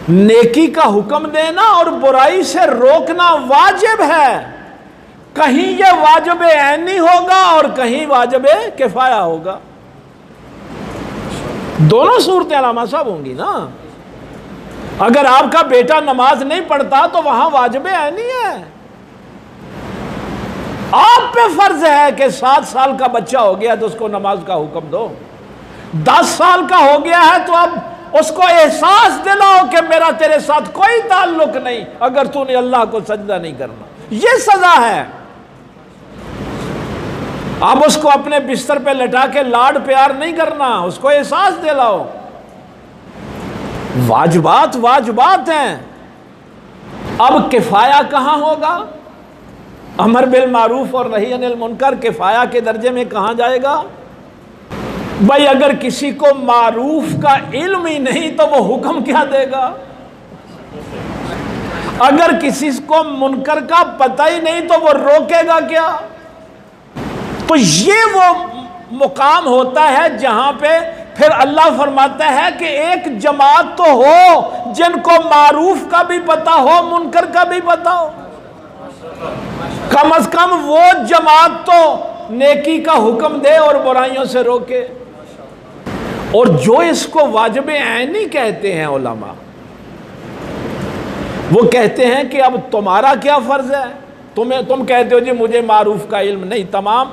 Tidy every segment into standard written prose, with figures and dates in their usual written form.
نیکی کا حکم دینا اور برائی سے روکنا واجب ہے، کہیں یہ واجب عینی ہوگا اور کہیں واجب کفایہ ہوگا، دونوں صورتیں علامہ صاحب ہوں گی نا۔ اگر آپ کا بیٹا نماز نہیں پڑھتا تو وہاں واجب عینی ہے، آپ پہ فرض ہے کہ 7 سال کا بچہ ہو گیا تو اس کو نماز کا حکم دو، 10 سال کا ہو گیا ہے تو اب اس کو احساس دلاؤ کہ میرا تیرے ساتھ کوئی تعلق نہیں اگر تو نے اللہ کو سجدہ نہیں کرنا، یہ سزا ہے۔ اب اس کو اپنے بستر پہ لٹا کے لاڈ پیار نہیں کرنا، اس کو احساس دلاؤ۔ واجبات واجبات ہیں، اب کفایہ کہاں ہوگا؟ امر بالمعروف اور نہی عن المنکر کفایہ کے درجے میں کہاں جائے گا؟ بھائی اگر کسی کو معروف کا علم ہی نہیں تو وہ حکم کیا دے گا؟ اگر کسی کو منکر کا پتہ ہی نہیں تو وہ روکے گا کیا؟ تو یہ وہ مقام ہوتا ہے جہاں پہ پھر اللہ فرماتا ہے کہ ایک جماعت تو ہو جن کو معروف کا بھی پتہ ہو منکر کا بھی پتہ ہو، کم از کم وہ جماعت تو نیکی کا حکم دے اور برائیوں سے روکے۔ اور جو اس کو واجب عینی کہتے ہیں علماء، وہ کہتے ہیں کہ اب تمہارا کیا فرض ہے؟ تم کہتے ہو جی مجھے معروف کا علم نہیں، تمام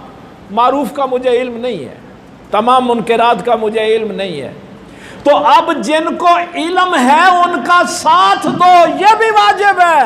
معروف کا مجھے علم نہیں ہے، تمام منکرات کا مجھے علم نہیں ہے، تو اب جن کو علم ہے ان کا ساتھ دو، یہ بھی واجب ہے۔